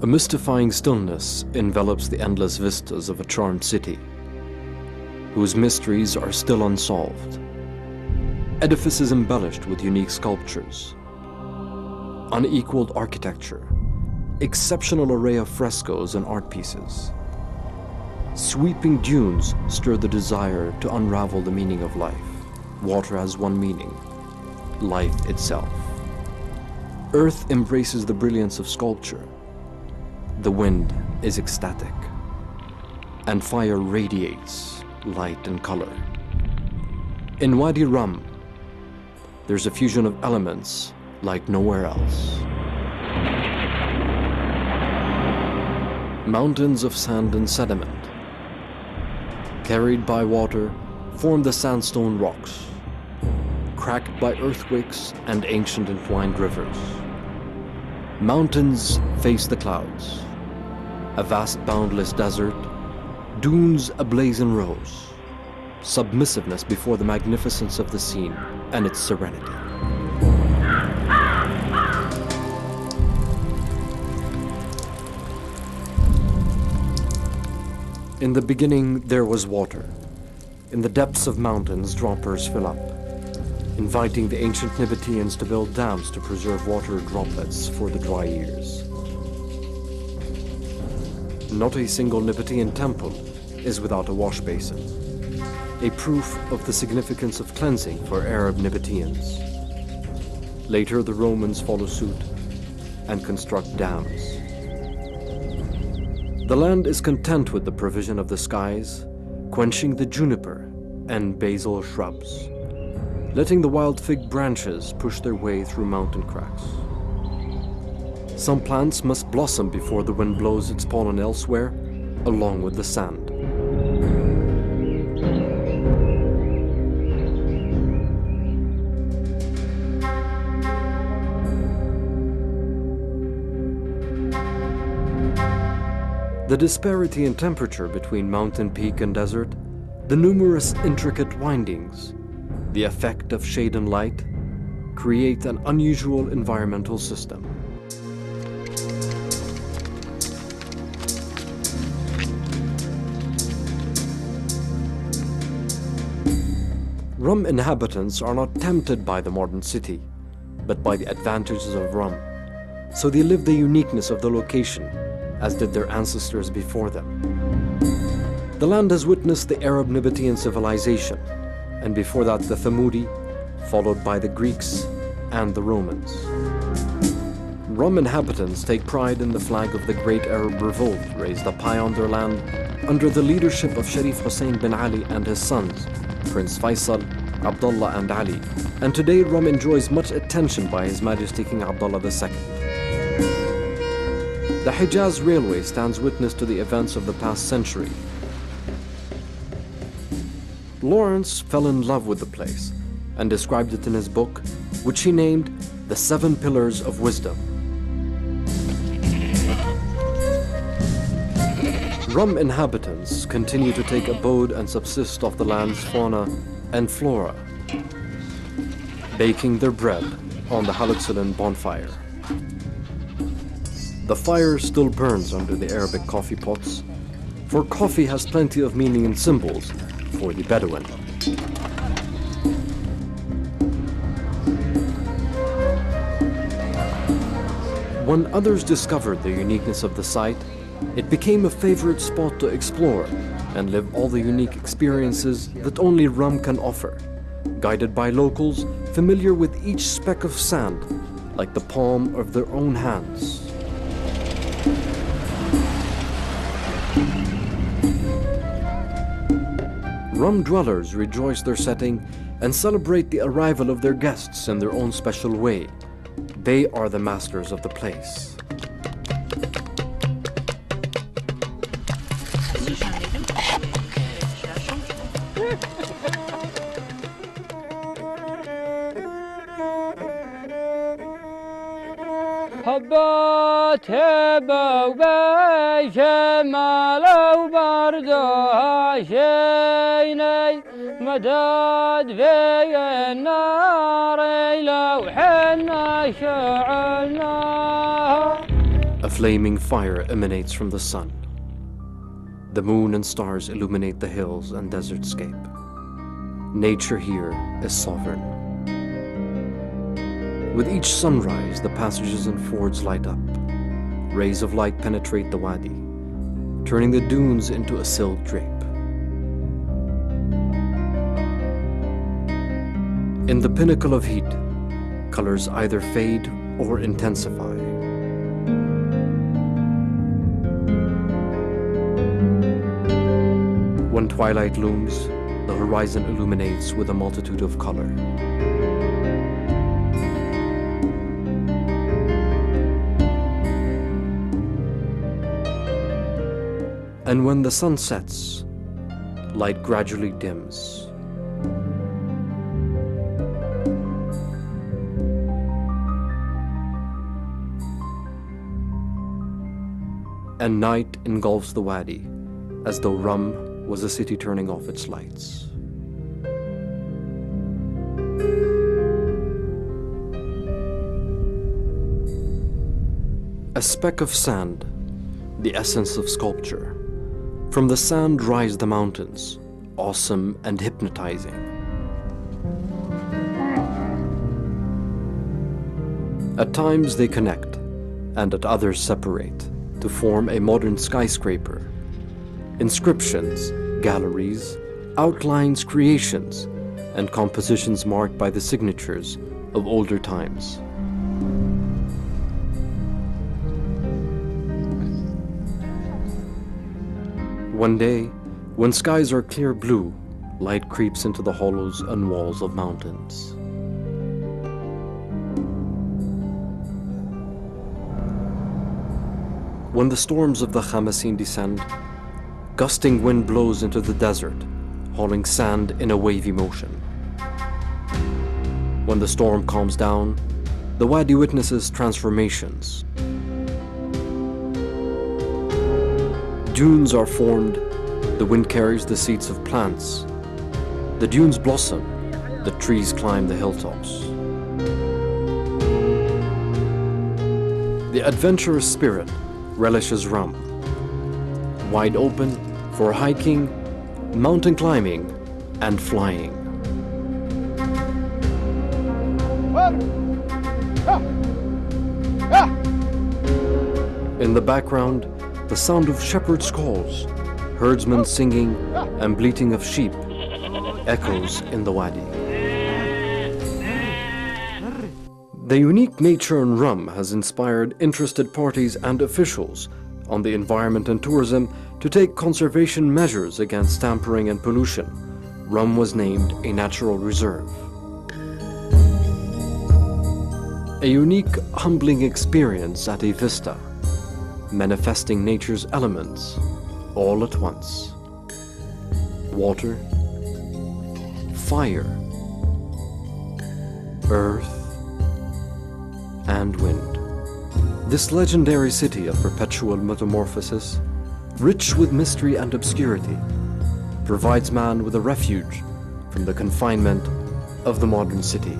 A mystifying stillness envelops the endless vistas of a charmed city, whose mysteries are still unsolved. Edifices embellished with unique sculptures, unequaled architecture, exceptional array of frescoes and art pieces. Sweeping dunes stir the desire to unravel the meaning of life. Water has one meaning: life itself. Earth embraces the brilliance of sculpture. The wind is ecstatic, and fire radiates light and color. In Wadi Rum, there's a fusion of elements like nowhere else. Mountains of sand and sediment, carried by water, form the sandstone rocks, cracked by earthquakes and ancient entwined rivers. Mountains face the clouds, a vast boundless desert, dunes ablaze in rows, submissiveness before the magnificence of the scene and its serenity. In the beginning, there was water. In the depths of mountains, droppers fill up, inviting the ancient Nabateans to build dams to preserve water droplets for the dry years. Not a single Nabatean temple is without a wash basin, a proof of the significance of cleansing for Arab Nabateans. Later, the Romans follow suit and construct dams. The land is content with the provision of the skies, quenching the juniper and basil shrubs, letting the wild fig branches push their way through mountain cracks. Some plants must blossom before the wind blows its pollen elsewhere, along with the sand. The disparity in temperature between mountain peak and desert, the numerous intricate windings, the effect of shade and light, create an unusual environmental system. Rum inhabitants are not tempted by the modern city, but by the advantages of Rum. So they live the uniqueness of the location, as did their ancestors before them. The land has witnessed the Arab Nabatean civilization, and before that the Thamudi, followed by the Greeks and the Romans. Rum inhabitants take pride in the flag of the Great Arab Revolt raised up high on their land under the leadership of Sharif Hussein bin Ali and his sons, Prince Faisal, Abdullah and Ali, and today Rum enjoys much attention by His Majesty King Abdullah II. The Hijaz Railway stands witness to the events of the past century. Lawrence fell in love with the place and described it in his book, which he named The 7 Pillars of Wisdom. Rum inhabitants continue to take abode and subsist off the land's fauna and flora, baking their bread on the Haluxilin bonfire. The fire still burns under the Arabic coffee pots, for coffee has plenty of meaning and symbols for the Bedouin. When others discovered the uniqueness of the site, it became a favorite spot to explore and live all the unique experiences that only Rum can offer, guided by locals familiar with each speck of sand like the palm of their own hands. Rum dwellers rejoice their setting and celebrate the arrival of their guests in their own special way. They are the masters of the place. حبات بوبي شمال وبردها شيني مداد في النار لو حنا شعلنا. A Flaming fire emanates from the sun. The moon and stars illuminate the hills and desertscape. Nature here is sovereign. With each sunrise, the passages and fords light up. Rays of light penetrate the wadi, turning the dunes into a silk drape. In the pinnacle of heat, colors either fade or intensify. When twilight looms, the horizon illuminates with a multitude of color. And when the sun sets, light gradually dims. And night engulfs the wadi, as though Rum was a city turning off its lights. A speck of sand, the essence of sculpture. From the sand rise the mountains, awesome and hypnotizing. At times they connect, and at others separate, to form a modern skyscraper. Inscriptions, galleries, outlines, creations, and compositions marked by the signatures of older times. One day, when skies are clear blue, light creeps into the hollows and walls of mountains. When the storms of the Khamaseen descend, gusting wind blows into the desert, hauling sand in a wavy motion. When the storm calms down, the wadi witnesses transformations. Dunes are formed, the wind carries the seeds of plants. The dunes blossom, the trees climb the hilltops. The adventurous spirit relishes Rum, wide open for hiking, mountain climbing, and flying. In the background, the sound of shepherds' calls, herdsmen singing, and bleating of sheep echoes in the wadi. The unique nature in Rum has inspired interested parties and officials on the environment and tourism to take conservation measures against tampering and pollution. Rum was named a natural reserve. A unique, humbling experience at a vista, manifesting nature's elements all at once. Water, fire, earth, and wind. This legendary city of perpetual metamorphosis, rich with mystery and obscurity, provides man with a refuge from the confinement of the modern city.